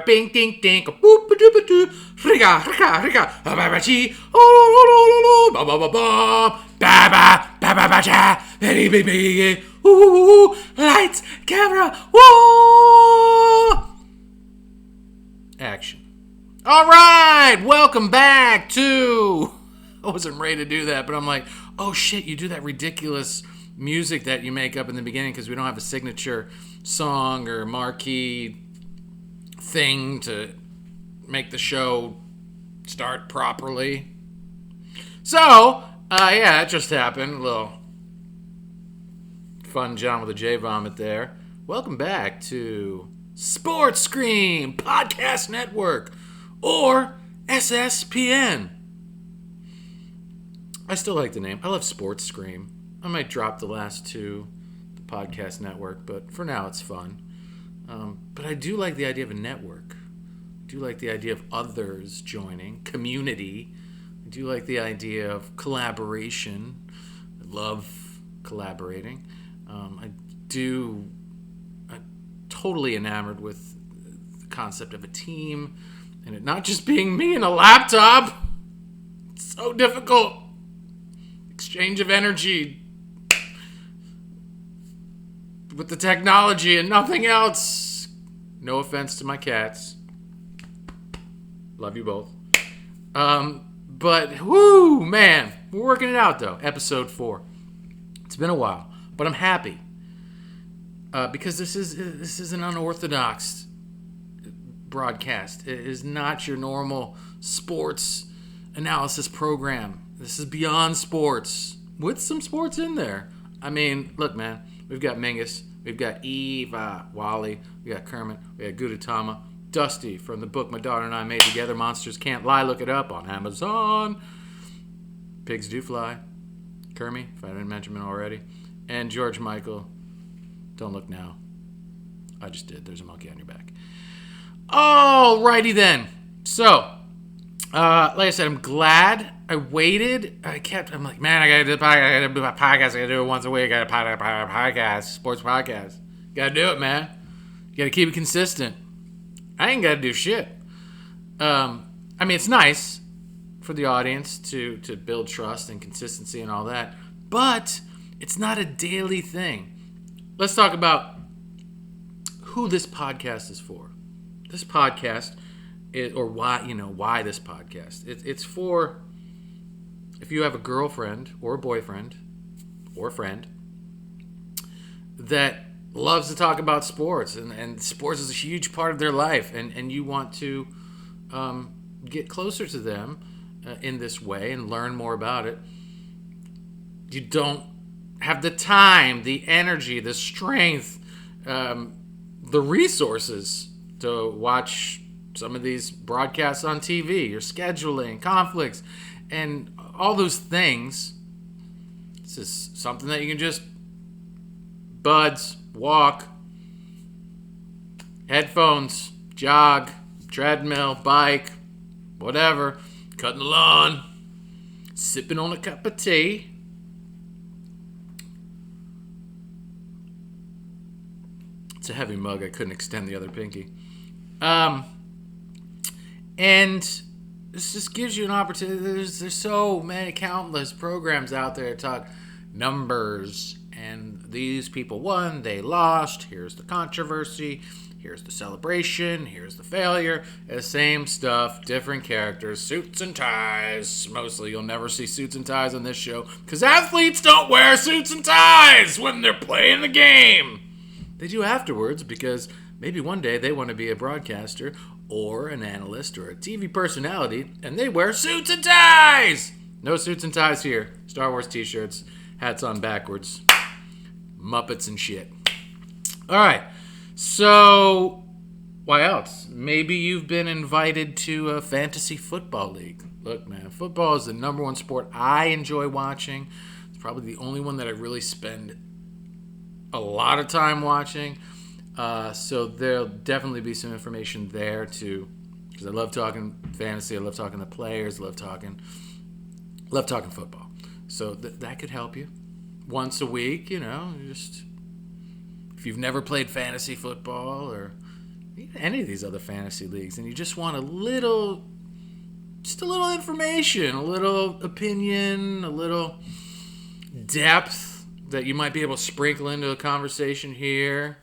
bing ding ding boop doop doo riga riga riga ba chi ba ba ba ba ba ba ba ba ba cha baby lights camera whoa action. All right, welcome back to. I wasn't ready to do that, but I'm like, oh shit, you do that ridiculous music that you make up in the beginning because we don't have a signature song or marquee thing to make the show start properly. So, yeah, it just happened. A little fun John with a J vomit there. Welcome back to Sports Scream Podcast Network, or SSPN. I still like the name. I love Sports Scream. I might drop the last two, the podcast network, but for now it's fun. But I do like the idea of a network. I do like the idea of others joining, community. I do like the idea of collaboration. I love collaborating. I'm totally enamored with the concept of a team and it not just being me and a laptop. It's so difficult. Exchange of energy with the technology and nothing else. No offense to my cats. Love you both. But, whoo, man. We're working it out, though. Episode 4. It's been a while, but I'm happy. Because this is an unorthodox broadcast. It is not your normal sports analysis program. This is beyond sports, with some sports in there. I mean, look, man, we've got Mingus, we've got Eva, Wally, we got Kermit, we got Gudetama, Dusty from the book my daughter and I made together, Monsters Can't Lie, look it up on Amazon. Pigs Do Fly, Kermit, if I didn't mention him already, and George Michael, Don't Look Now. I just did, there's a monkey on your back. Alrighty then, so, like I said, I'm glad I waited. I'm like, man, I gotta do a podcast. I gotta do it once a week. I gotta podcast, sports podcast. Gotta do it, man. You gotta keep it consistent. I ain't gotta do shit. I mean, it's nice for the audience to build trust and consistency and all that, but it's not a daily thing. Let's talk about who this podcast is for. This podcast is, or why this podcast. It's for if you have a girlfriend or a boyfriend or a friend that loves to talk about sports and sports is a huge part of their life and you want to get closer to them in this way and learn more about it. You don't have the time, the energy, the strength, the resources to watch some of these broadcasts on TV, your scheduling, conflicts, and all those things. This is something that you can just buds, walk, headphones, jog, treadmill, bike, whatever, cutting the lawn, sipping on a cup of tea. It's a heavy mug. I couldn't extend the other pinky. And this just gives you an opportunity. There's so many countless programs out there that talk numbers. And these people won, they lost. Here's the controversy. Here's the celebration. Here's the failure. The same stuff, different characters, suits and ties. Mostly you'll never see suits and ties on this show because athletes don't wear suits and ties when they're playing the game. They do afterwards because maybe one day they want to be a broadcaster or an analyst or a TV personality, and they wear suits and ties. No suits and ties here. Star Wars t-shirts, hats on backwards, Muppets and shit. All right, so why else? Maybe you've been invited to a fantasy football league. Look, man, football is the number one sport I enjoy watching. It's probably the only one that I really spend a lot of time watching. So there'll definitely be some information there too, because I love talking fantasy. I love talking to players. I love talking football. So that could help you once a week. You know, just If you've never played fantasy football or any of these other fantasy leagues and you just want a little information, a little opinion, a little depth that you might be able to sprinkle into a conversation here,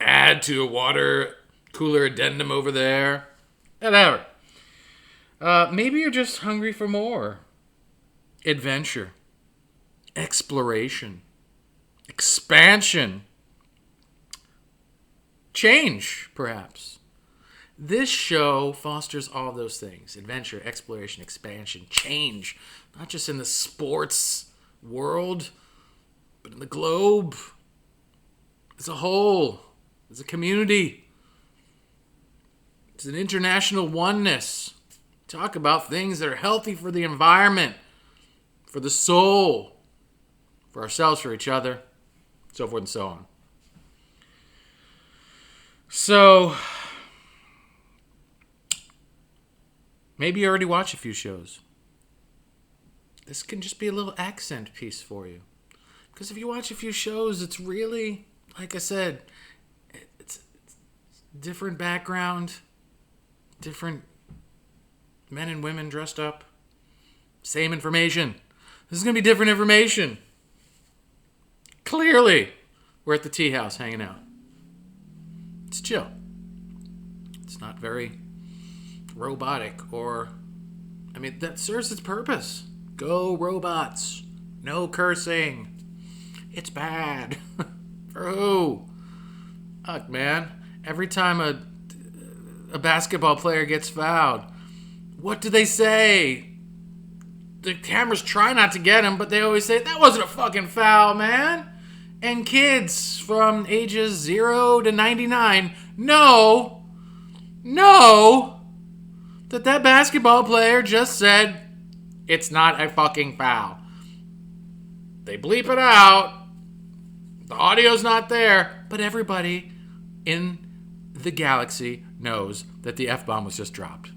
add to a water cooler addendum over there, whatever. Maybe you're just hungry for more adventure, exploration, expansion, change, perhaps. This show fosters all those things: adventure, exploration, expansion, change, not just in the sports world, but in the globe as a whole, as a community. It's an international oneness. Talk about things that are healthy for the environment, for the soul, for ourselves, for each other, so forth and so on. So, maybe you already watch a few shows. This can just be a little accent piece for you. Because if you watch a few shows, it's really, like I said, it's different background, different men and women dressed up, same information. This is going to be different information. Clearly, we're at the tea house hanging out. It's chill. It's not very robotic that serves its purpose. Go robots. No cursing. It's bad. For who? Look, man. Every time a basketball player gets fouled, what do they say? The cameras try not to get him, but they always say, that wasn't a fucking foul, man. And kids from ages 0 to 99 know that basketball player just said, it's not a fucking foul. They bleep it out. The audio's not there. But everybody in the galaxy knows that the F-bomb was just dropped.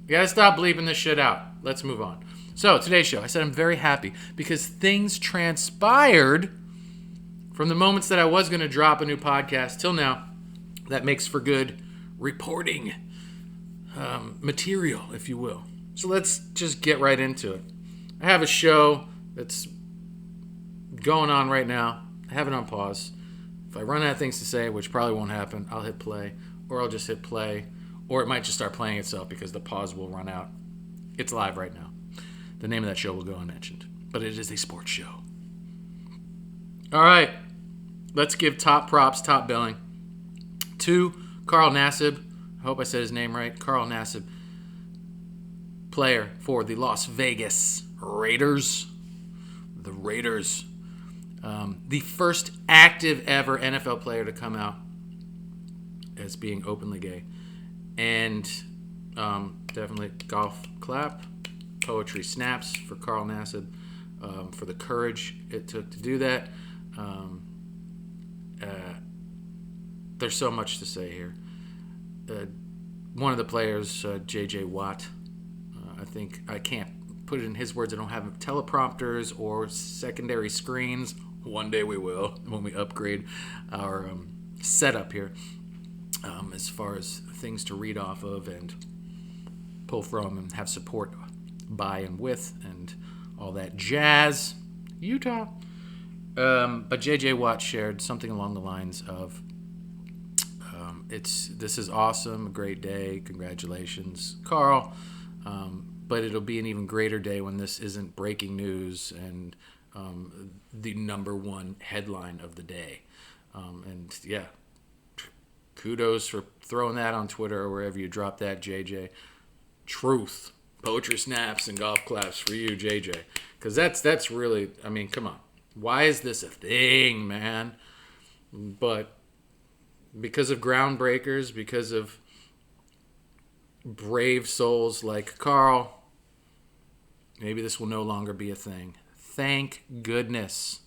You gotta stop bleeping this shit out. Let's move on. So, today's show, I said I'm very happy because things transpired from the moments that I was going to drop a new podcast till now that makes for good reporting material, if you will. So let's just get right into it. I have a show that's going on right now. I have it on pause. If I run out of things to say, which probably won't happen, I'll hit play, or I'll just hit play, or it might just start playing itself because the pause will run out. It's live right now. The name of that show will go unmentioned, but it is a sports show. All right, let's give top props, top billing to Carl Nassib. I hope I said his name right. Carl Nassib, player for the Las Vegas Raiders. The Raiders. The first active ever NFL player to come out as being openly gay. And definitely golf clap, poetry snaps for Carl Nassib for the courage it took to do that. There's so much to say here. One of the players, J.J. Watt, I think I can't put it in his words. I don't have teleprompters or secondary screens. One day we will when we upgrade our setup here as far as things to read off of and pull from and have support by and with and all that jazz. Utah. But J.J. Watt shared something along the lines of, this is awesome, a great day, congratulations, Carl. But it'll be an even greater day when this isn't breaking news and the number one headline of the day. And yeah, kudos for throwing that on Twitter or wherever you drop that, JJ. Truth, poetry snaps, and golf claps for you, JJ. Because that's really, I mean, come on. Why is this a thing, man? But because of groundbreakers, because of brave souls like Carl, maybe this will no longer be a thing. Thank goodness.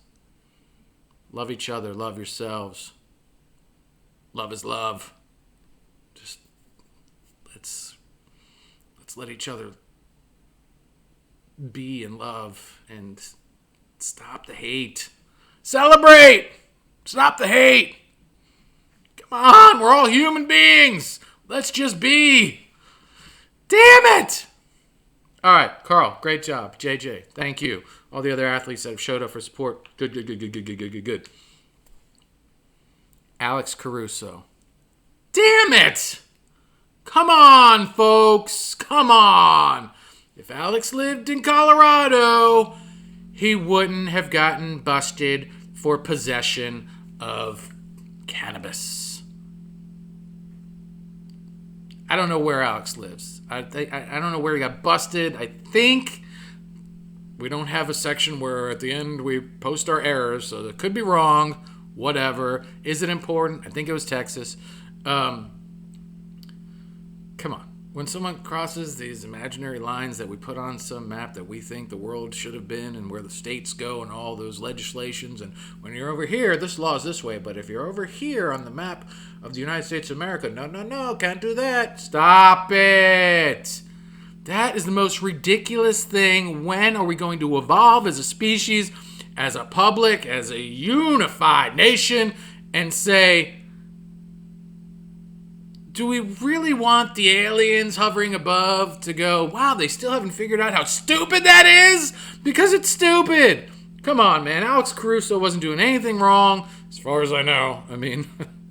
Love each other. Love yourselves. Love is love. Just let's let each other be and love and stop the hate. Celebrate! Stop the hate! Come on, we're all human beings. Let's just be. Damn it! All right, Carl, great job. JJ, thank you. All the other athletes that have showed up for support, good. Alex Caruso. Damn it! Come on, folks. Come on. If Alex lived in Colorado, he wouldn't have gotten busted for possession of cannabis. I don't know where Alex lives. I don't know where he got busted. I think we don't have a section where at the end we post our errors, so it could be wrong. Whatever. Is it important? I think it was Texas. Come on. When someone crosses these imaginary lines that we put on some map that we think the world should have been and where the states go and all those legislations, and when you're over here, this law is this way, but if you're over here on the map of the United States of America, no, can't do that. Stop it. That is the most ridiculous thing. When are we going to evolve as a species, as a public, as a unified nation, and say, do we really want the aliens hovering above to go, wow, they still haven't figured out how stupid that is? Because it's stupid. Come on, man. Alex Caruso wasn't doing anything wrong, as far as I know. I mean,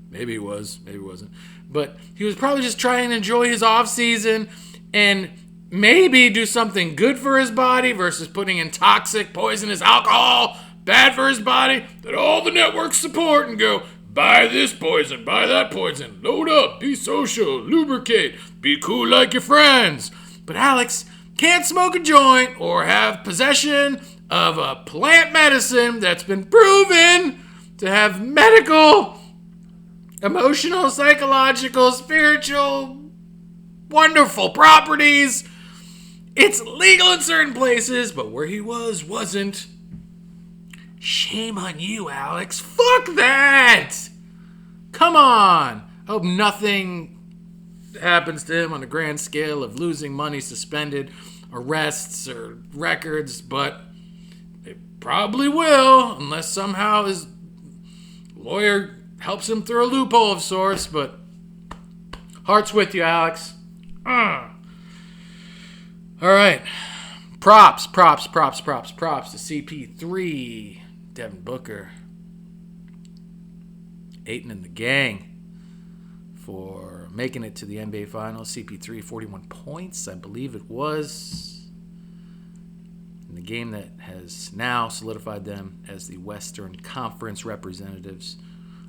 maybe he was, maybe he wasn't. But he was probably just trying to enjoy his off season and maybe do something good for his body versus putting in toxic, poisonous alcohol, bad for his body, that all the networks support and go, buy this poison, buy that poison, load up, be social, lubricate, be cool like your friends. But Alex can't smoke a joint or have possession of a plant medicine that's been proven to have medical, emotional, psychological, spiritual, wonderful properties. It's legal in certain places, but where he wasn't. Shame on you, Alex. Fuck that! Come on! I hope nothing happens to him on a grand scale of losing money, suspended, arrests, or records, but it probably will, unless somehow his lawyer helps him through a loophole of sorts, but heart's with you, Alex. All right. Props to CP3. Devin Booker, Ayton and the gang for making it to the NBA Finals. CP3, 41 points, I believe it was, in the game that has now solidified them as the Western Conference representatives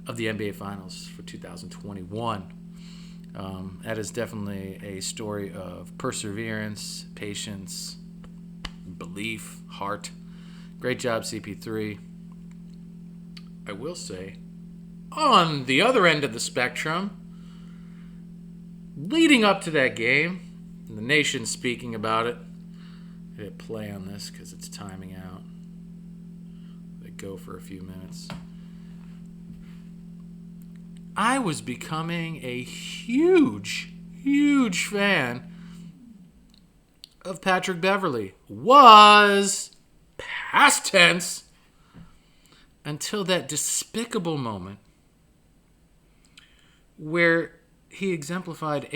of the NBA Finals for 2021. That is definitely a story of perseverance, patience, belief, heart. Great job, CP3. I will say, on the other end of the spectrum, leading up to that game, and the nation's speaking about it. I hit play on this because it's timing out. They go for a few minutes. I was becoming a huge fan of Patrick Beverley. Was past tense. Until that despicable moment where he exemplified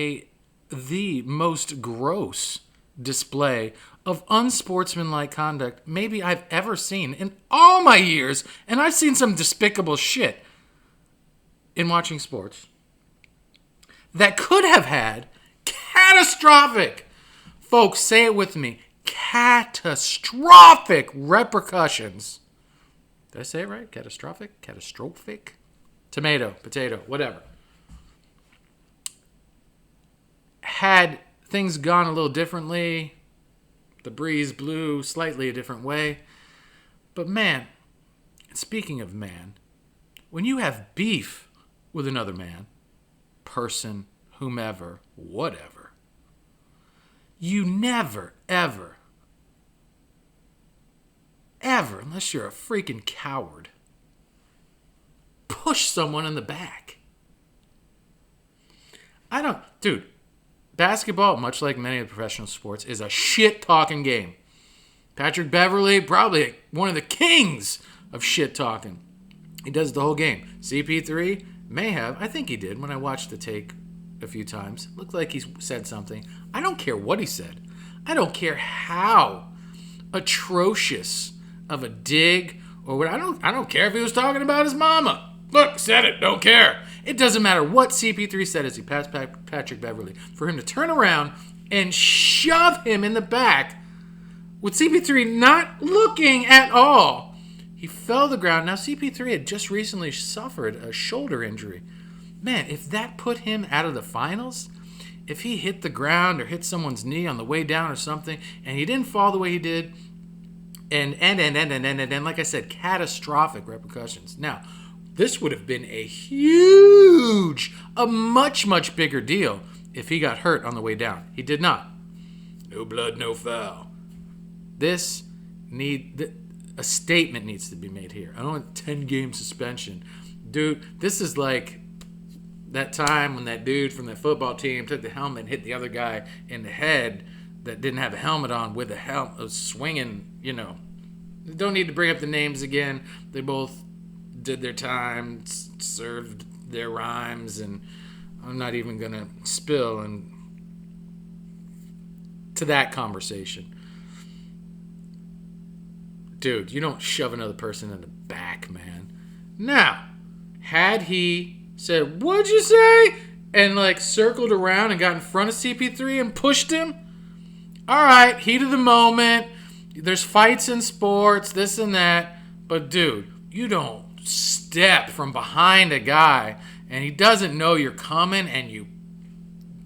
the most gross display of unsportsmanlike conduct maybe I've ever seen in all my years, and I've seen some despicable shit in watching sports that could have had catastrophic, folks, say it with me, catastrophic repercussions. Did I say it right? Catastrophic? Catastrophic? Tomato, potato, whatever. Had things gone a little differently, the breeze blew slightly a different way. But man, speaking of man, when you have beef with another man, person, whomever, whatever, you never, ever, unless you're a freaking coward, push someone in the back. Dude, basketball, much like many of the professional sports, is a shit-talking game. Patrick Beverley, probably one of the kings of shit-talking. He does the whole game. CP3, may have. I think he did when I watched the take a few times. Looked like he said something. I don't care what he said. I don't care how atrocious of a dig or what. I don't care if he was talking about his mama. Look, said it. Don't care. It doesn't matter what CP3 said as he passed Patrick Beverley. For him to turn around and shove him in the back with CP3 not looking at all. He fell to the ground. Now, CP3 had just recently suffered a shoulder injury. Man, if that put him out of the finals, if he hit the ground or hit someone's knee on the way down or something, and he didn't fall the way he did, and like I said, catastrophic repercussions. Now, this would have been a much, much bigger deal if he got hurt on the way down. He did not. No blood, no foul. A statement needs to be made here. I don't want 10-game suspension. Dude, this is like that time when that dude from the football team took the helmet and hit the other guy in the head that didn't have a helmet on with a helmet swinging, Don't need to bring up the names again. They both did their time, served their rhymes, and I'm not even going to spill to that conversation. Dude, you don't shove another person in the back, man. Now, had he said, "What'd you say?" and circled around and got in front of CP3 and pushed him, all right, heat of the moment. There's fights in sports, this and that. But, dude, you don't step from behind a guy and he doesn't know you're coming and you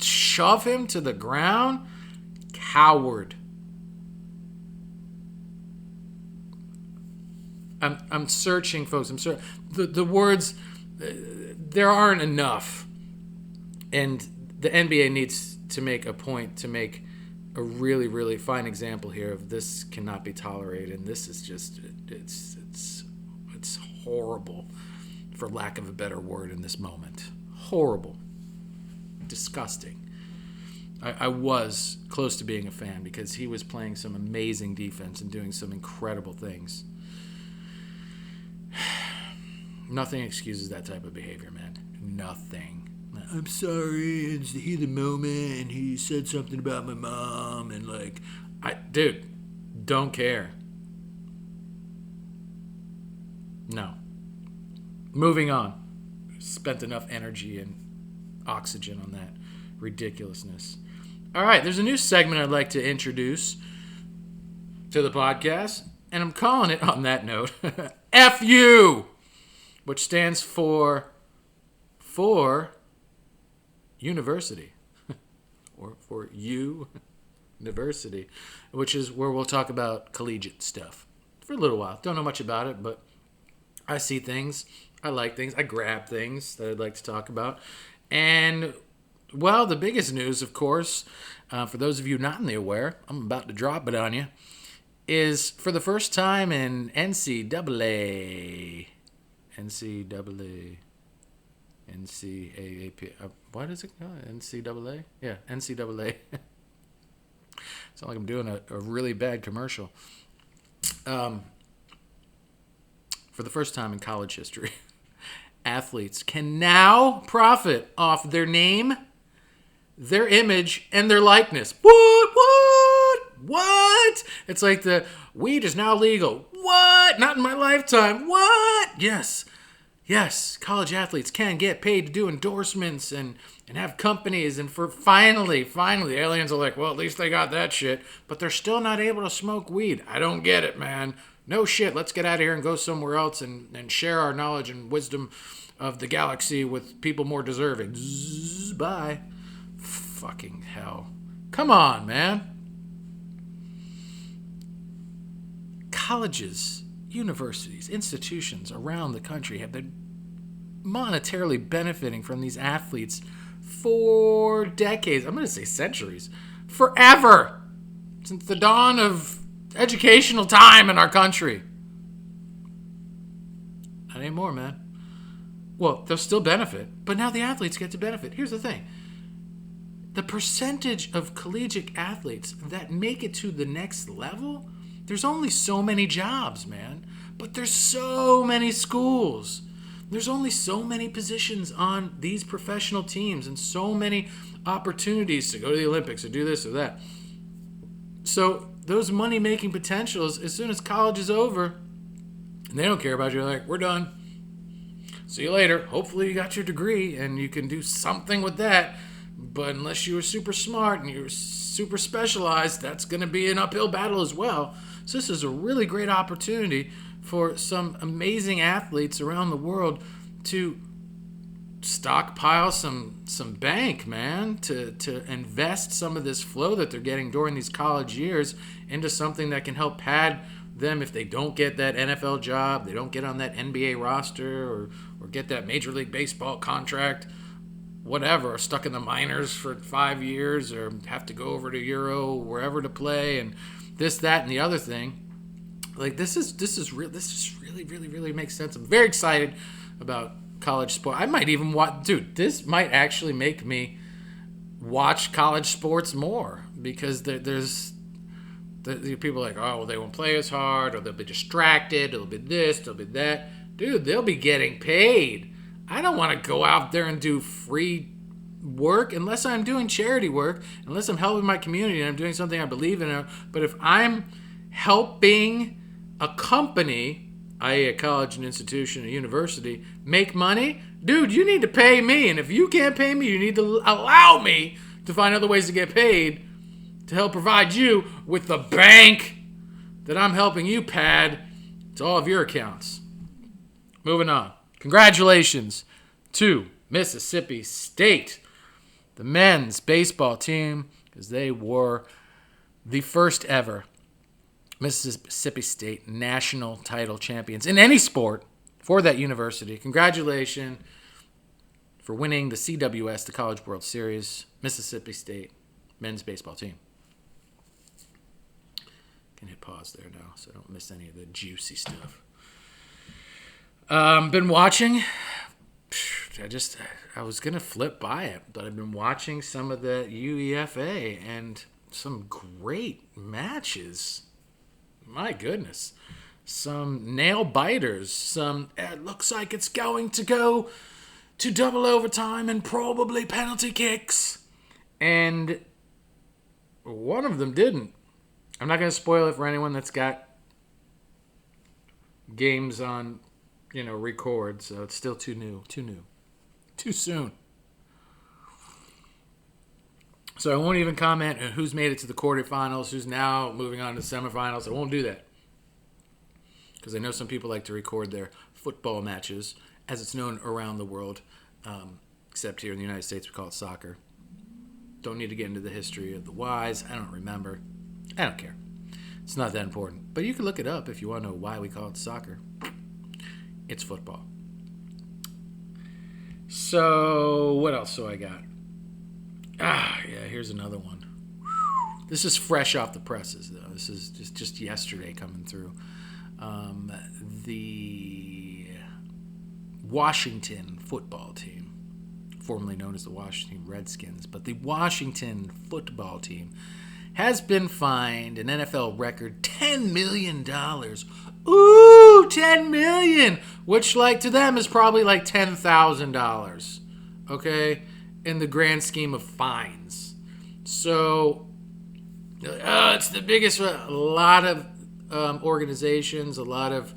shove him to the ground. Coward. I'm searching, folks. The words, there aren't enough. And the NBA needs to make a point to make a really, really fine example here of this cannot be tolerated. And this is just, it's horrible, for lack of a better word in this moment. Horrible. Disgusting. I was close to being a fan because he was playing some amazing defense and doing some incredible things. Nothing excuses that type of behavior, man. Nothing. I'm sorry, it's the heat of the moment, and he said something about my mom, and dude, don't care. No. Moving on. Spent enough energy and oxygen on that ridiculousness. All right, there's a new segment I'd like to introduce to the podcast, and I'm calling it, on that note, F you, which stands for university, or for university, which is where we'll talk about collegiate stuff for a little while. Don't know much about it, but I see things, I like things, I grab things that I'd like to talk about. And, well, the biggest news, of course, for those of you not in the aware, I'm about to drop it on you, is for the first time in NCAA, what is it called? NCAA? Yeah, NCAA. Sound like I'm doing a really bad commercial. For the first time in college history, athletes can now profit off their name, their image, and their likeness. What? It's like the weed is now legal. What? Not in my lifetime. What? Yes, college athletes can get paid to do endorsements and have companies. And for finally, the aliens are like, well, at least they got that shit. But they're still not able to smoke weed. I don't get it, man. No shit. Let's get out of here and go somewhere else and share our knowledge and wisdom of the galaxy with people more deserving. Zzz, bye. Fucking hell. Come on, man. Colleges, universities, institutions around the country have been monetarily benefiting from these athletes for decades. I'm going to say centuries. Forever. Since the dawn of educational time in our country. Not anymore, man. Well, they'll still benefit, but now the athletes get to benefit. Here's the thing. The percentage of collegiate athletes that make it to the next level, there's only so many jobs, man. But there's so many schools. There's only so many positions on these professional teams and so many opportunities to go to the Olympics or do this or that. So those money-making potentials, as soon as college is over, and they don't care about you, they're like, we're done. See you later. Hopefully you got your degree and you can do something with that. But unless you were super smart and you're super specialized, that's going to be an uphill battle as well. So this is a really great opportunity for some amazing athletes around the world to stockpile some bank, man, to invest some of this flow that they're getting during these college years into something that can help pad them if they don't get that NFL job, they don't get on that NBA roster or get that Major League Baseball contract, whatever, or stuck in the minors for 5 years or have to go over to Euro, wherever to play, and this, that, and the other thing. Like, this really makes sense. I'm very excited about college sport. I might even watch, this might actually make me watch college sports more, because there's people like, oh, well, they won't play as hard, or they'll be distracted, it'll be this, it'll be that. Dude, they'll be getting paid. I don't want to go out there and do free work unless I'm doing charity work, unless I'm helping my community and I'm doing something I believe in. But if I'm helping a company, i.e. a college, an institution, a university, make money, dude, you need to pay me. And if you can't pay me, you need to allow me to find other ways to get paid to help provide you with the bank that I'm helping you pad to all of your accounts. Moving on. Congratulations to Mississippi State, the men's baseball team, because they were the first ever Mississippi State national title champions in any sport for that university. Congratulations for winning the CWS, the College World Series, Mississippi State men's baseball team. Can hit pause there now so I don't miss any of the juicy stuff. Been watching. I was gonna flip by it, but I've been watching some of the UEFA and some great matches. My goodness, some nail biters. Some it looks like it's going to go to double overtime and probably penalty kicks, and one of them didn't. I'm not gonna spoil it for anyone that's got games on, record, so it's still too soon. So I won't even comment on who's made it to the quarterfinals, who's now moving on to the semifinals. I won't do that, because I know some people like to record their football matches, as it's known around the world, except here in the United States we call it soccer. Don't need to get into the history of the whys. I don't remember. I don't care. It's not that important. But you can look it up if you want to know why we call it soccer. It's football. So, what else do I got? Here's another one. This is fresh off the presses, though. This is just yesterday coming through. The Washington football team, formerly known as the Washington Redskins, but the Washington football team has been fined an NFL record $10 million. Ooh, $10 million! Which, to them is probably like $10,000. Okay? In the grand scheme of fines. So, it's the biggest. A lot of organizations, a lot of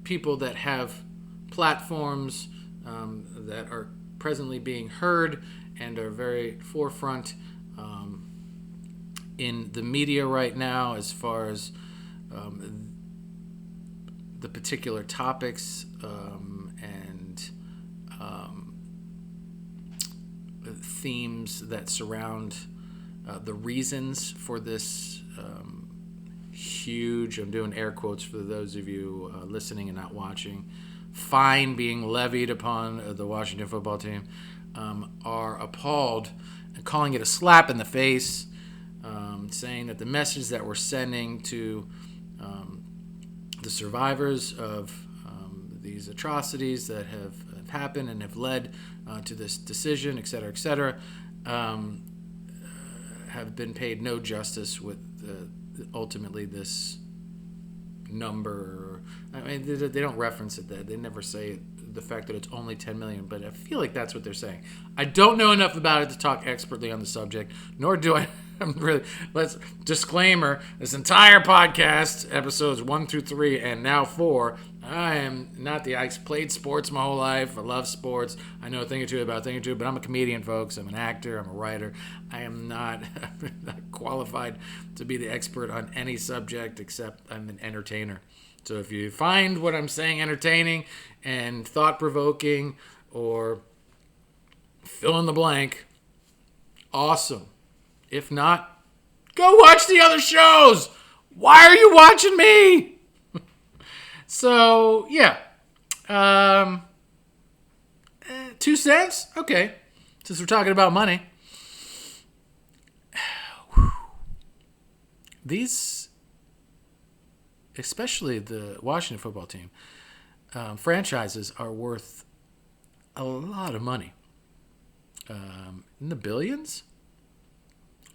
people that have platforms that are presently being heard and are very forefront in the media right now as far as the particular topics and themes that surround the reasons for this huge, I'm doing air quotes for those of you listening and not watching, fine being levied upon the Washington football team, are appalled and calling it a slap in the face, saying that the message that we're sending to the survivors of these atrocities that have happened and have led to this decision, et cetera, have been paid no justice with ultimately this number I mean, they don't reference it. They never say the fact that it's only 10 million, but I feel like that's what they're saying. I don't know enough about it to talk expertly on the subject, nor do I. I'm really. Let's disclaimer: this entire podcast, episodes 1 through 3, and now 4. I am not the. I played sports my whole life. I love sports. I know a thing or two about a thing or two, but I'm a comedian, folks. I'm an actor. I'm a writer. I am not, not qualified to be the expert on any subject except I'm an entertainer. So if you find what I'm saying entertaining and thought-provoking or fill in the blank, awesome. If not, go watch the other shows. Why are you watching me? So, yeah. 2 cents? Okay. Since we're talking about money. These, especially the Washington football team, franchises are worth a lot of money. In the billions?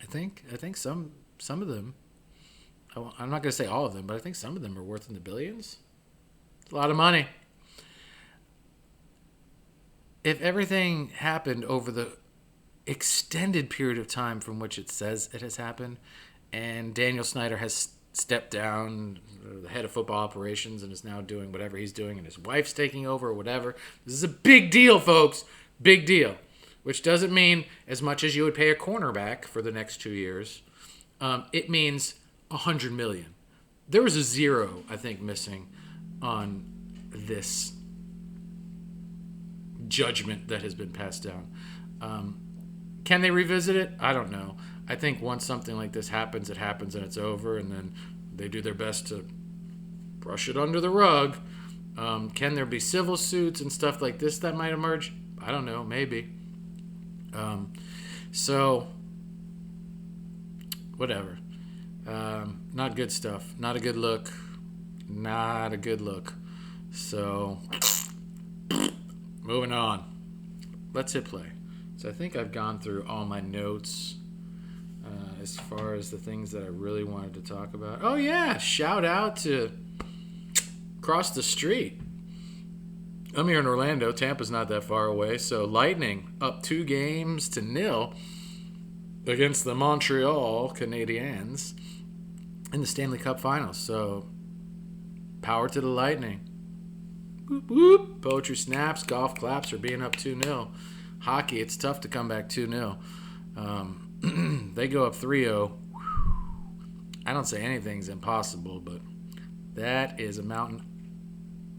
I think some of them, I'm not going to say all of them, but I think some of them are worth in the billions. It's a lot of money. If everything happened over the extended period of time from which it says it has happened, and Daniel Snyder has stepped down, the head of football operations, and is now doing whatever he's doing, and his wife's taking over or whatever, this is a big deal, folks. Big deal. Which doesn't mean as much as you would pay a cornerback for the next 2 years. It means $100 million. There was a zero, I think, missing on this judgment that has been passed down. Can they revisit it? I don't know. I think once something like this happens, it happens and it's over, and then they do their best to brush it under the rug. Can there be civil suits and stuff like this that might emerge? I don't know. Maybe. So, whatever. Not good stuff. Not a good look. Not a good look. So, moving on. Let's hit play. So I think I've gone through all my notes as far as the things that I really wanted to talk about. Oh, yeah. Shout out to across the street. I'm here in Orlando. Tampa's not that far away. So Lightning up 2-0 against the Montreal Canadiens in the Stanley Cup Finals. So power to the Lightning. Whoop, whoop. Poetry snaps, golf claps for being up 2-0. Hockey, it's tough to come back 2-0. They go up 3-0. I don't say anything's impossible, but that is a mountain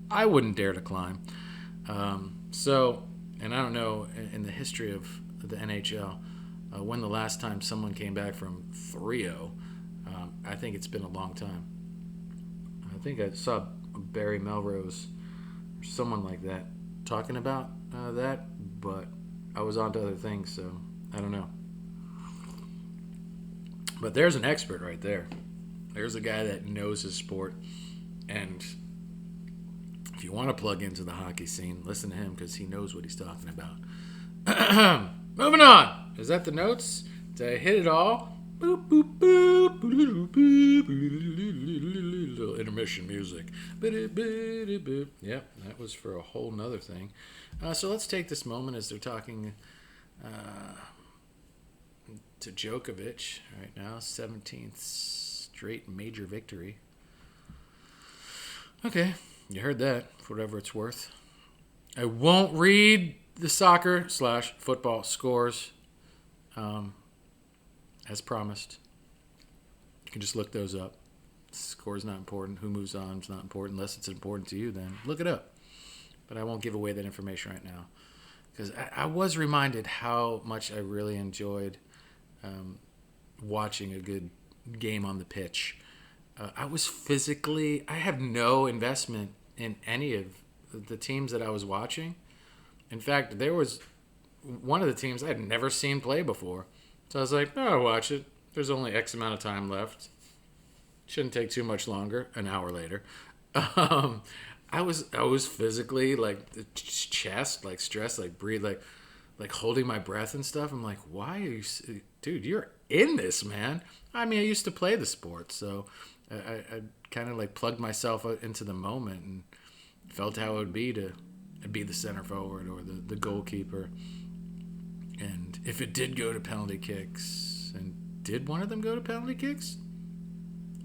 I wouldn't dare to climb. And I don't know in the history of the NHL when the last time someone came back from 3-0. I think it's been a long time. I think I saw Barry Melrose or someone like that talking about that, but I was on to other things, so I don't know. But there's an expert right there. There's a guy that knows his sport, and if you want to plug into the hockey scene, listen to him because he knows what he's talking about. Moving on. Is that the notes? Did I hit it all? Boop, boop, boop. Little intermission music. Yep, that was for a whole nother thing. So let's take this moment as they're talking to Djokovic right now. 17th straight major victory. Okay. You heard that, for whatever it's worth. I won't read the soccer/football scores as promised. You can just look those up. Score's not important. Who moves on is not important unless it's important to you, then look it up. But I won't give away that information right now. Because I was reminded how much I really enjoyed watching a good game on the pitch. I have no investment in any of the teams that I was watching. In fact, there was one of the teams I had never seen play before. So I was like, oh, I'll watch it. There's only X amount of time left. Shouldn't take too much longer. An hour later. I was physically, like, chest, like, stressed, like, breathe, like holding my breath and stuff. I'm like, why are you... dude, you're in this, man. I mean, I used to play the sport, so I kind of like plugged myself into the moment and felt how it would be to be the center forward or the goalkeeper. And if it did go to penalty kicks, and did one of them go to penalty kicks?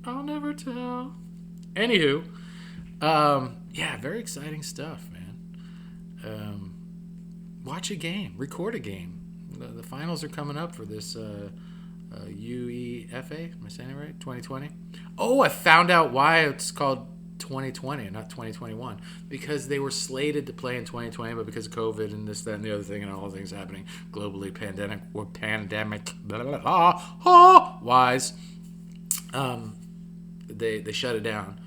I'll never tell. Anywho, yeah, very exciting stuff, man. Watch a game, record a game. The finals are coming up for this UEFA. Am I saying it right? 2020. Oh, I found out why it's called 2020 and not 2021, because they were slated to play in 2020, but because of COVID and this, that, and the other thing, and all things happening globally, pandemic blah, blah, blah, wise, they shut it down.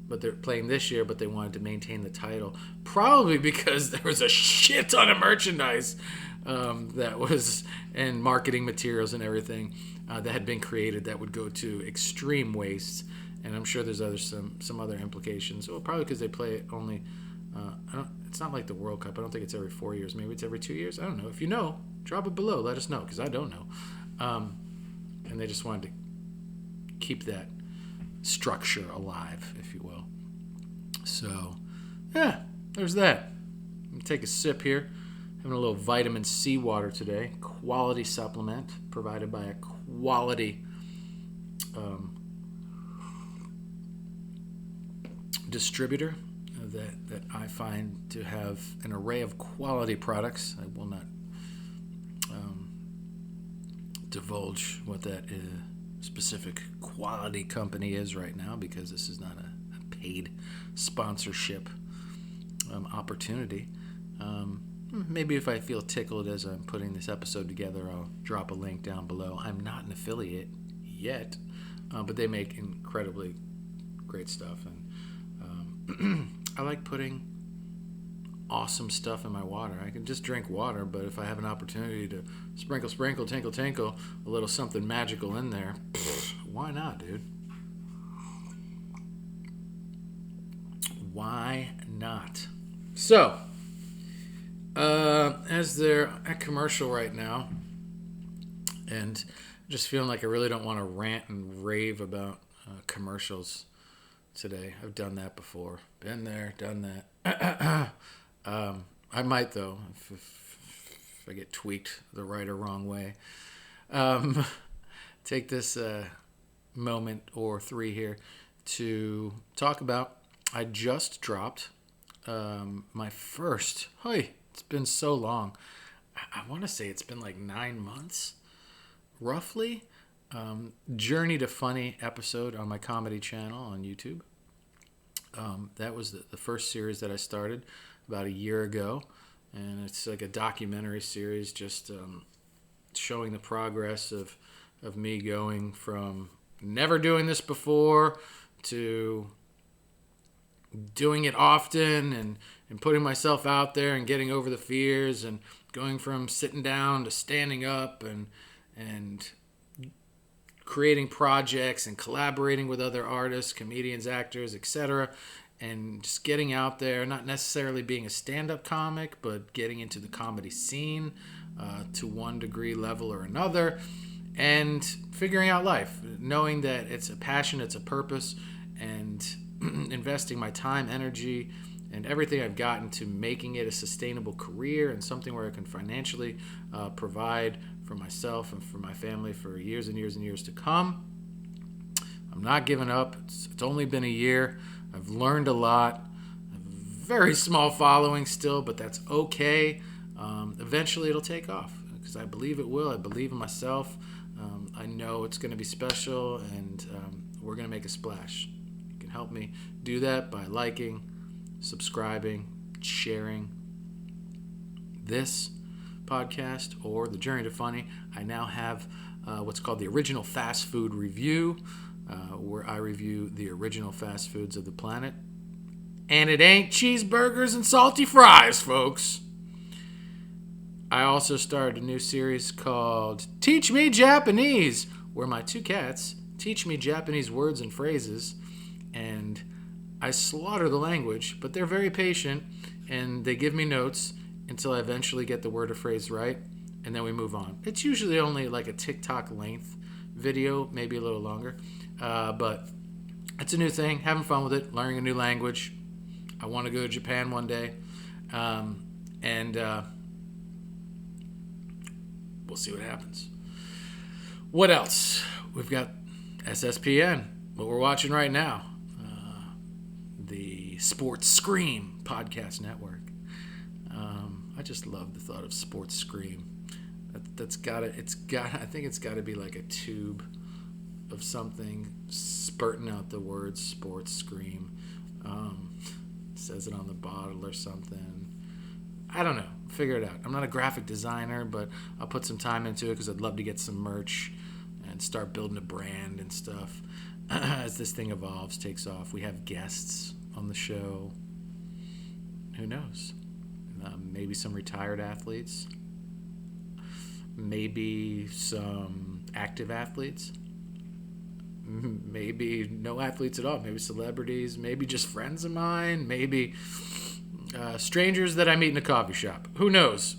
But they're playing this year, but they wanted to maintain the title, probably because there was a shit ton of merchandise that was, and marketing materials and everything that had been created that would go to extreme waste. And I'm sure there's some other implications. Well, probably because they play it only. It's not like the World Cup. I don't think it's every 4 years. Maybe it's every 2 years. I don't know. If you know, drop it below. Let us know, because I don't know. And they just wanted to keep that structure alive, if you will. So, yeah, there's that. Let me take a sip here. Having a little vitamin C water today. Quality supplement provided by a quality distributor that I find to have an array of quality products. I will not divulge what that specific quality company is right now, because this is not a paid sponsorship opportunity. Maybe if I feel tickled as I'm putting this episode together, I'll drop a link down below. I'm not an affiliate yet, but they make incredibly great stuff, and I like putting awesome stuff in my water. I can just drink water, but if I have an opportunity to sprinkle, tinkle, a little something magical in there, why not, dude? Why not? So, as they're at commercial right now, and just feeling like I really don't want to rant and rave about commercials today. I've done that before. Been there, done that. I might, though, if I get tweaked the right or wrong way. Take this moment or three here to talk about, I just dropped my first, it's been so long. I want to say it's been like 9 months, roughly. Journey to Funny episode on my comedy channel on YouTube. That was the first series that I started about a year ago, and it's like a documentary series, just showing the progress of me going from never doing this before to doing it often and putting myself out there and getting over the fears, and going from sitting down to standing up and creating projects and collaborating with other artists, comedians, actors, etc., and just getting out there, not necessarily being a stand-up comic, but getting into the comedy scene to one degree, level, or another, and figuring out life, knowing that it's a passion, it's a purpose, and investing my time, energy, and everything I've gotten to making it a sustainable career and something where I can financially provide for myself and for my family for years and years and years to come. I'm not giving up. It's only been a year. I've learned a lot. A very small following still, but that's okay. Eventually it'll take off, because I believe it will. I believe in myself. I know it's going to be special, and we're going to make a splash. You can help me do that by liking, subscribing, sharing this podcast or the Journey to Funny. I now have what's called the Original Fast Food Review, where I review the original fast foods of the planet. And it ain't cheeseburgers and salty fries, folks. I also started a new series called Teach Me Japanese, where my 2 cats teach me Japanese words and phrases, and I slaughter the language, but they're very patient, and they give me notes until I eventually get the word or phrase right. and then we move on. It's usually only like a TikTok length video, maybe a little longer, but it's a new thing. Having fun with it, learning a new language. I want to go to Japan one day, and we'll see what happens. What else? We've got SSPN, what we're watching right now, the Sports Scream podcast network. I just love the thought of Sports Scream. I think it's got to be like a tube of something spurting out the words Sports Scream. Says it on the bottle or something. I don't know. Figure it out. I'm not a graphic designer, but I'll put some time into it because I'd love to get some merch and start building a brand and stuff as this thing evolves, takes off. We have guests on the show. Who knows? Maybe some retired athletes. Maybe some active athletes. Maybe no athletes at all. Maybe celebrities. Maybe just friends of mine. Maybe strangers that I meet in a coffee shop. Who knows?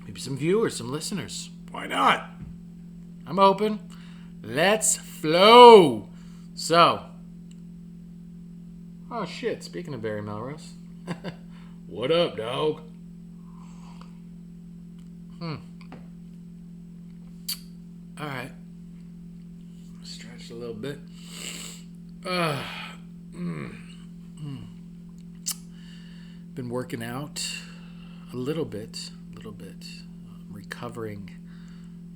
Maybe some viewers, some listeners. Why not? I'm open. Let's flow. So. Oh, shit. Speaking of Barry Melrose. What up, dog? All right. Stretch a little bit. Been working out a little bit. Recovering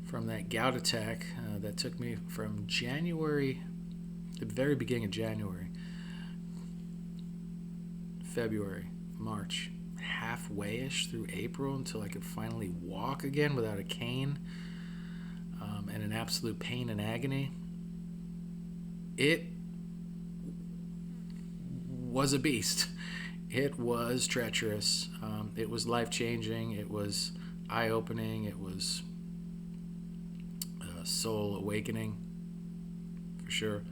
from that gout attack that took me from January, the very beginning of January, February, March, halfway-ish through April until I could finally walk again without a cane, and an absolute pain and agony. It was a beast. It was treacherous. It was life-changing. It was eye-opening. It was soul awakening, for sure.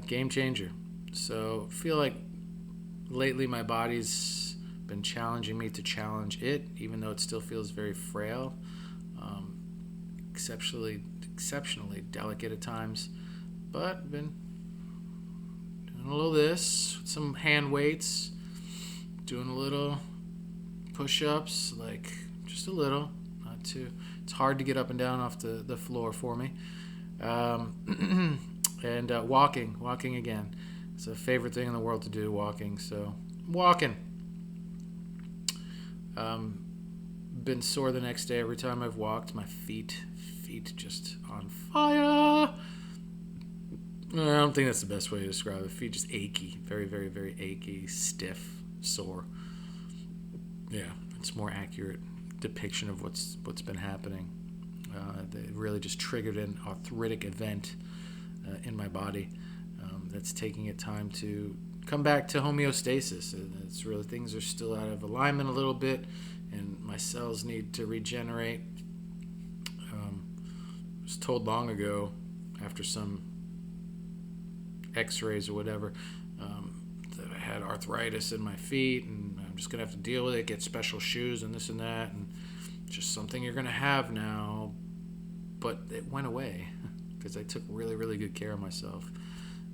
Game changer. So I feel like lately my body's been challenging me to challenge it, even though it still feels very frail, exceptionally delicate at times. But been doing a little this, some hand weights, doing a little push-ups, like just a little, not too. It's hard to get up and down off the floor for me. And walking again. It's a favorite thing in the world to do, walking. So walking. Been sore the next day every time I've walked. My feet just on fire. I don't think that's the best way to describe it. Feet just achy, very, very, very achy, stiff, sore. Yeah, it's a more accurate depiction of what's been happening. They really just triggered an arthritic event in my body that's taking it time to come back to homeostasis. It's really, things are still out of alignment a little bit, and my cells need to regenerate. I was told long ago, after some x-rays or whatever, that I had arthritis in my feet, and I'm just gonna have to deal with it, get special shoes and this and that, and just something you're gonna have now. But it went away because I took really, really good care of myself,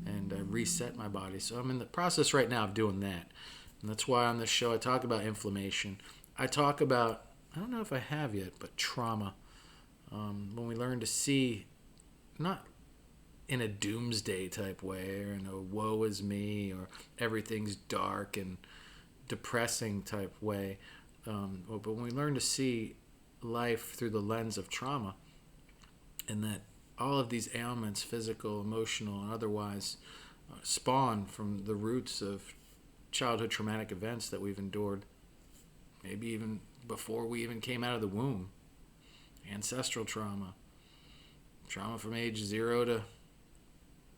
and I reset my body. So I'm in the process right now of doing that, and that's why on this show I talk about inflammation. I talk about, I don't know if I have yet, but trauma. When we learn to see, not in a doomsday type way, or in a woe is me, or everything's dark and depressing type way, but when we learn to see life through the lens of trauma, and that all of these ailments, physical, emotional, and otherwise, spawn from the roots of childhood traumatic events that we've endured, maybe even before we even came out of the womb. Ancestral trauma from age 0 to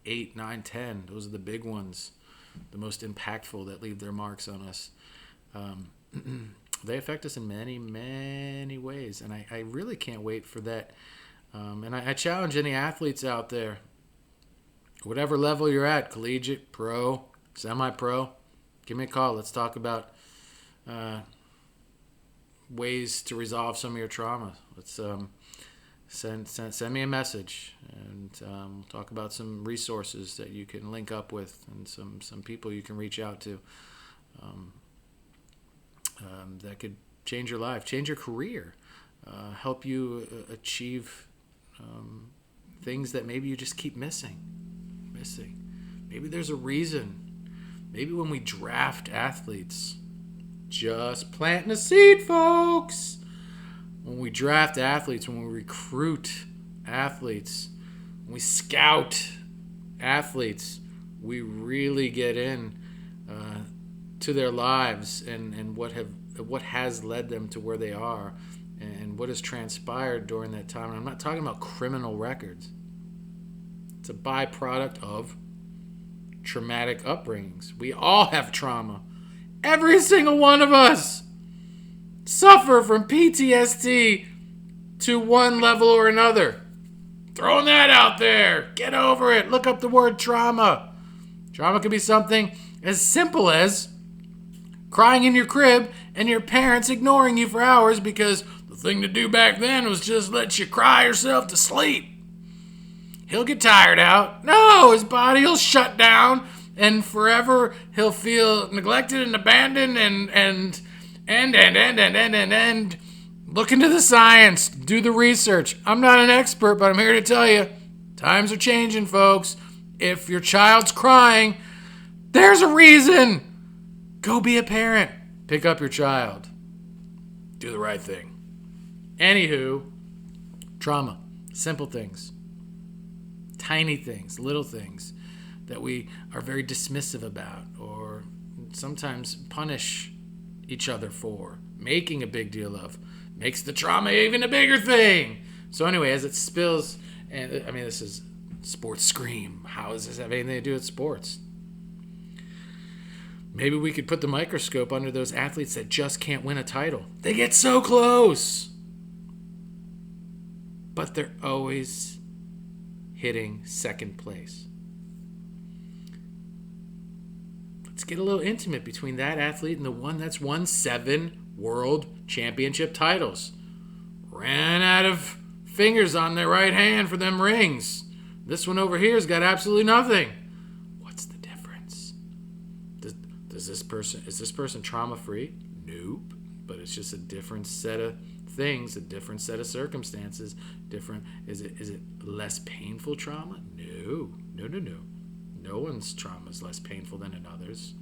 8, 9, 10. Those are the big ones, the most impactful, that leave their marks on us. They affect us in many, many ways, and I really can't wait for that. And I challenge any athletes out there, whatever level you're at, collegiate, pro, semi-pro, give me a call. Let's talk about ways to resolve some of your trauma. Let's send me a message, and we'll talk about some resources that you can link up with, and some people you can reach out to that could change your life, change your career, help you achieve things that maybe you just keep missing. Maybe there's a reason. Maybe when we draft athletes, just planting a seed, folks. When we draft athletes, when we recruit athletes, when we scout athletes, we really get in to their lives and what has led them to where they are and what has transpired during that time. And I'm not talking about criminal records. It's a byproduct of traumatic upbringings. We all have trauma. Every single one of us suffer from PTSD to one level or another. Throwing that out there. Get over it. Look up the word trauma. Trauma can be something as simple as crying in your crib and your parents ignoring you for hours because the thing to do back then was just let you cry yourself to sleep. He'll get tired out. No, his body will shut down, and forever he'll feel neglected and abandoned and look into the science, do the research. I'm not an expert, but I'm here to tell you, times are changing, folks. If your child's crying, there's a reason. Go be a parent. Pick up your child. Do the right thing. Anywho, trauma, simple things. Tiny things, little things that we are very dismissive about or sometimes punish each other for, making a big deal of, makes the trauma even a bigger thing. So anyway, as it spills, and I mean, this is Sports Scream. How does this have anything to do with sports? Maybe we could put the microscope under those athletes that just can't win a title. They get so close, but they're always hitting second place. Let's get a little intimate between that athlete and the one that's won 7 world championship titles. Ran out of fingers on their right hand for them rings. This one over here's got absolutely nothing. What's the difference? Is this person trauma-free? Nope. But it's just a different set of things, a different set of circumstances. Different. Is it less painful trauma? No. No one's trauma is less painful than another's.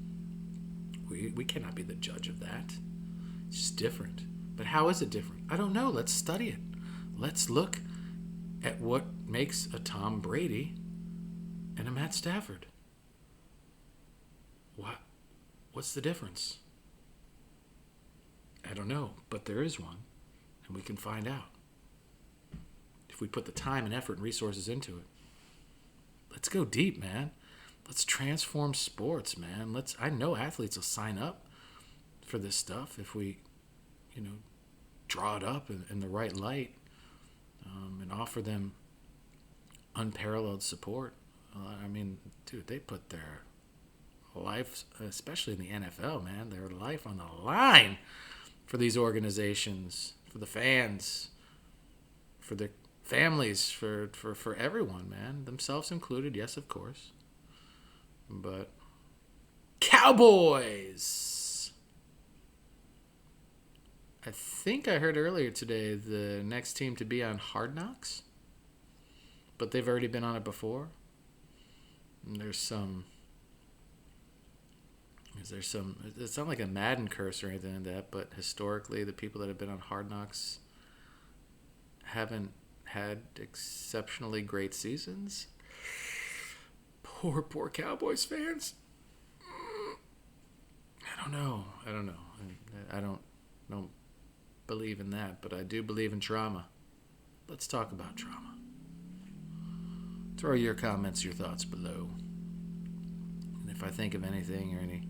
We cannot be the judge of that. It's just different. But how is it different? I don't know. Let's study it. Let's look at what makes a Tom Brady and a Matt Stafford. What's the difference? I don't know, but there is one, and we can find out. If we put the time and effort and resources into it. Let's go deep, man. Let's transform sports, man. I know athletes will sign up for this stuff if we, draw it up in the right light and offer them unparalleled support. I mean, dude, they put their life, especially in the NFL, man, their life on the line for these organizations, for the fans, for their families, for everyone, man, themselves included, yes, of course. But Cowboys! I think I heard earlier today the next team to be on Hard Knocks, but they've already been on it before. And it's not like a Madden curse or anything like that, but historically the people that have been on Hard Knocks haven't had exceptionally great seasons. Poor Cowboys fans. I don't know. I don't believe in that, but I do believe in trauma. Let's talk about trauma. Throw your comments, your thoughts below. And if I think of anything or any,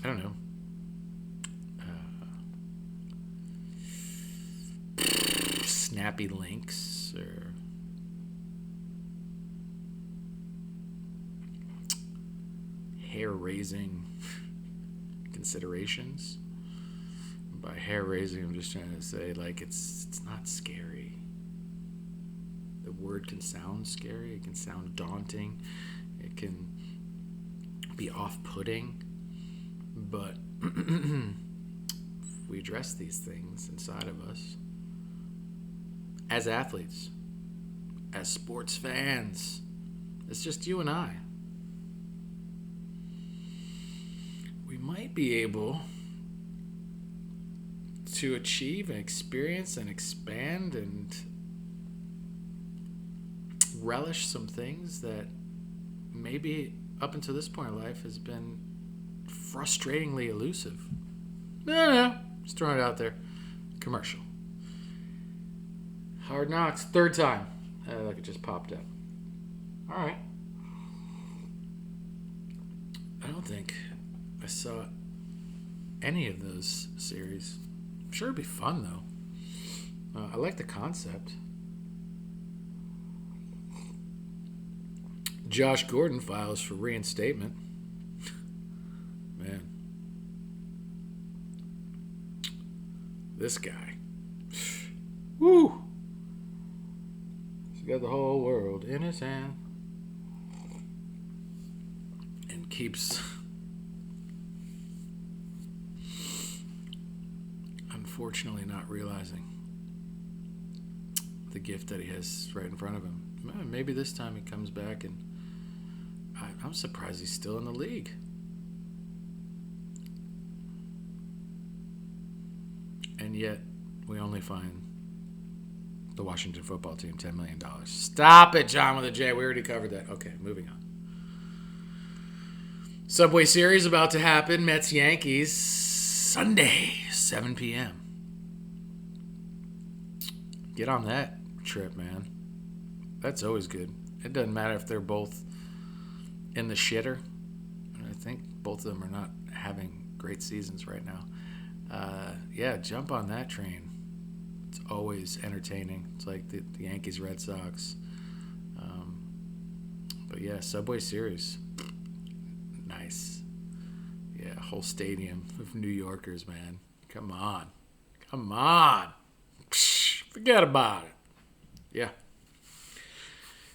I don't know, snappy links or hair-raising considerations. By hair raising, I'm just trying to say, like, it's not scary. The word can sound scary. It can sound daunting. It can be off-putting. But if we address these things inside of us, as athletes, as sports fans, it's just you and I, we might be able to achieve and experience and expand and relish some things that maybe up until this point in life has been frustratingly elusive. No, just throwing it out there. Commercial. Hard Knocks, third time. Like it just popped up. All right. I don't think I saw any of those series. I'm sure it'd be fun, though. I like the concept. Josh Gordon files for reinstatement. Man. This guy. Woo! He's got the whole world in his hand. And keeps... unfortunately not realizing the gift that he has right in front of him. Maybe this time he comes back, and I'm surprised he's still in the league. And yet we only find the Washington football team $10 million. Stop it, John with a J. We already covered that. Okay, moving on. Subway Series about to happen. Mets Yankees Sunday, 7 p.m. Get on that trip, man. That's always good. It doesn't matter if they're both in the shitter. I think both of them are not having great seasons right now. Yeah, jump on that train. It's always entertaining. It's like the Yankees, Red Sox. But yeah, Subway Series. Nice. Yeah, whole stadium of New Yorkers, man. Come on. Forget about it. Yeah.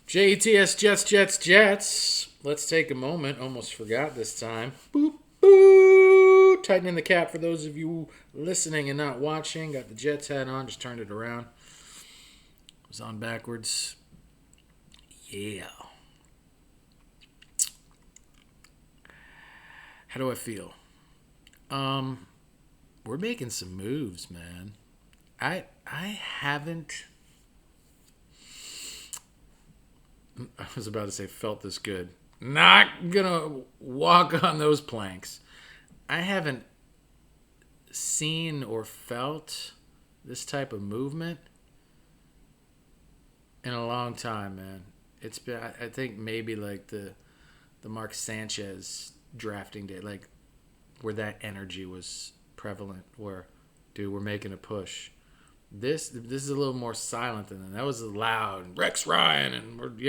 JETS, Jets. Let's take a moment. Almost forgot this time. Boop, boop. Tightening the cap for those of you listening and not watching. Got the Jets hat on. Just turned it around. It was on backwards. Yeah. How do I feel? We're making some moves, man. I haven't... I was about to say felt this good. Not gonna walk on those planks. I haven't seen or felt this type of movement in a long time, man. It's been, I think maybe like the Mark Sanchez drafting day, like where that energy was prevalent, where, dude, we're making a push. This is a little more silent than that. That was loud. Rex Ryan, and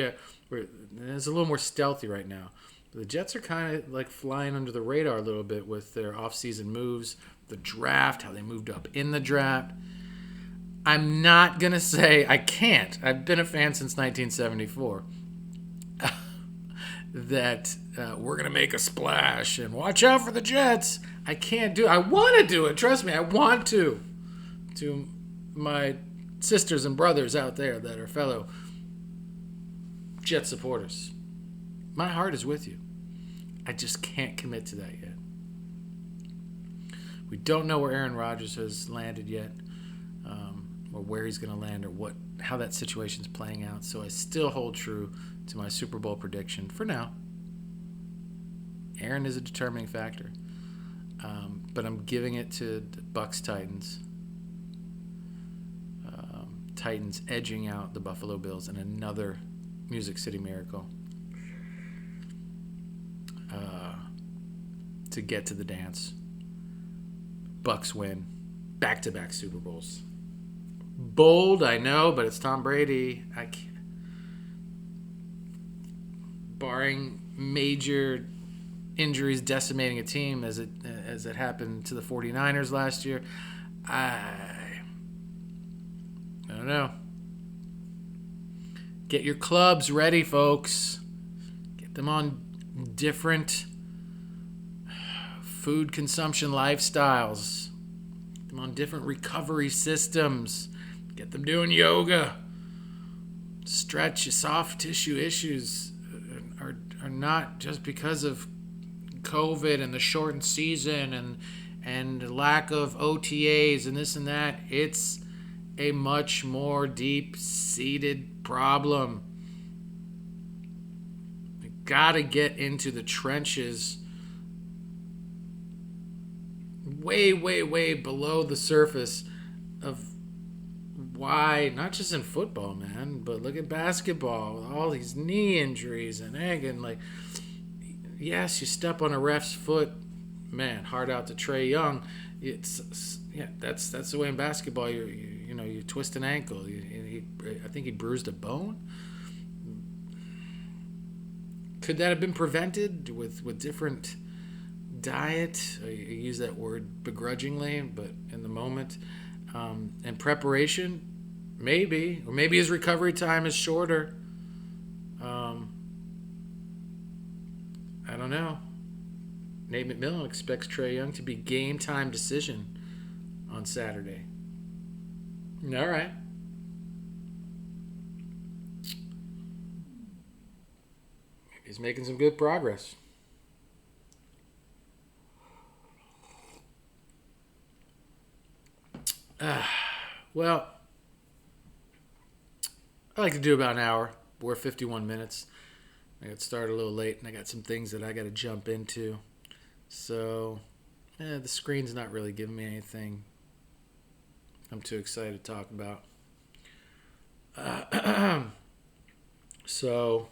it's a little more stealthy right now. The Jets are kind of like flying under the radar a little bit with their offseason moves, the draft, how they moved up in the draft. I'm not going to say I can't. I've been a fan since 1974. That we're going to make a splash and watch out for the Jets. I can't do it. I want to do it. Trust me, I want to. To my sisters and brothers out there that are fellow Jet supporters, my heart is with you. I just can't commit to that yet. We don't know where Aaron Rodgers has landed yet, or where he's going to land, or how that situation's playing out. So I still hold true to my Super Bowl prediction for now. Aaron is a determining factor, but I'm giving it to the Bucs Titans. Titans edging out the Buffalo Bills in another Music City Miracle to get to the dance. Bucs win back-to-back Super Bowls. Bold, I know, but it's Tom Brady. I can't. Barring major injuries decimating a team as it happened to the 49ers last year. I don't know. Get your clubs ready, folks. Get them on different food consumption lifestyles. Get them on different recovery systems. Get them doing yoga. Stretch. Your soft tissue issues are not just because of COVID and the shortened season and lack of OTAs and this and that. It's a much more deep-seated problem. We gotta get into the trenches, way, way, way below the surface of why, not just in football, man, but look at basketball, all these knee injuries and like, yes, you step on a ref's foot, man, hard out to Trae Young. That's the way in basketball. You twist an ankle. I think he bruised a bone. Could that have been prevented with different diet? I use that word begrudgingly, but in the moment, and preparation, maybe, or maybe his recovery time is shorter. I don't know. Nate McMillan expects Trae Young to be game time decision on Saturday. All right. Maybe he's making some good progress. Well, I like to do about an hour. We're 51 minutes. I got started a little late, and I got some things that I got to jump into. So, the screen's not really giving me anything I'm too excited to talk about. So,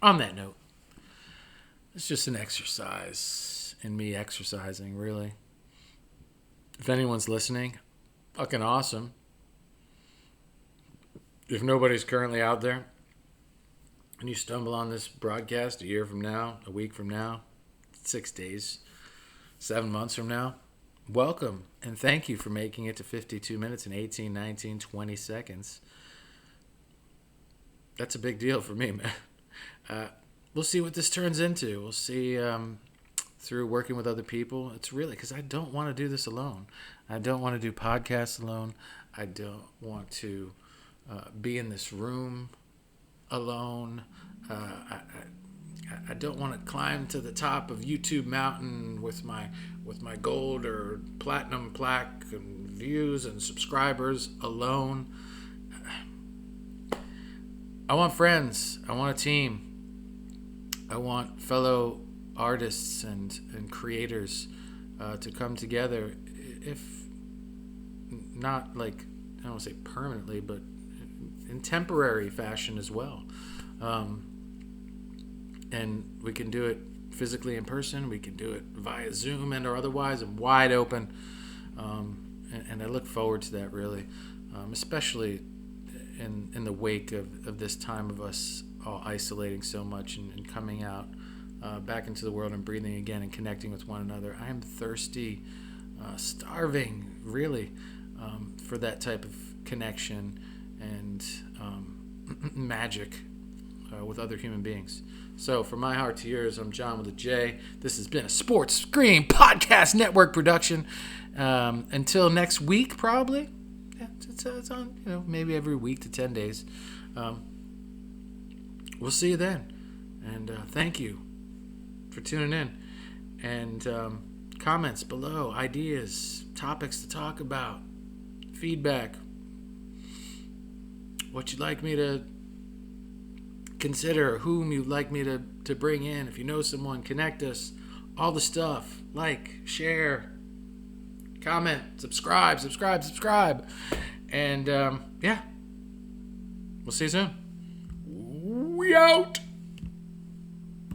on that note, it's just an exercise in me exercising, really. If anyone's listening, fucking awesome. If nobody's currently out there, and you stumble on this broadcast a year from now, a week from now, 6 days, 7 months from now, welcome and thank you for making it to 52 minutes and 18, 19, 20 seconds. That's a big deal for me, man. We'll see what this turns into. We'll see through working with other people. It's really because I don't want to do this alone. I don't want to do podcasts alone. I don't want to be in this room alone. I don't want to climb to the top of YouTube mountain with my gold or platinum plaque and views and subscribers alone. I want friends. I want a team. I want fellow artists and creators to come together, if not like, I don't want to say permanently, but in temporary fashion as well. And we can do it physically in person. We can do it via Zoom and or otherwise. I'm wide open. And I look forward to that, really, especially in the wake of this time of us all isolating so much and coming out back into the world and breathing again and connecting with one another. I am thirsty, starving, really, for that type of connection and magic with other human beings. So, from my heart to yours, I'm John with a J. This has been a Sports Screen Podcast Network production. Until next week, probably. Yeah, it's on, maybe every week to 10 days. We'll see you then. And thank you for tuning in. And comments below, ideas, topics to talk about, feedback, what you'd like me to consider, whom you'd like me to bring in. If you know someone, connect us. All the stuff. Like, share, comment, subscribe. And, yeah. We'll see you soon. We out.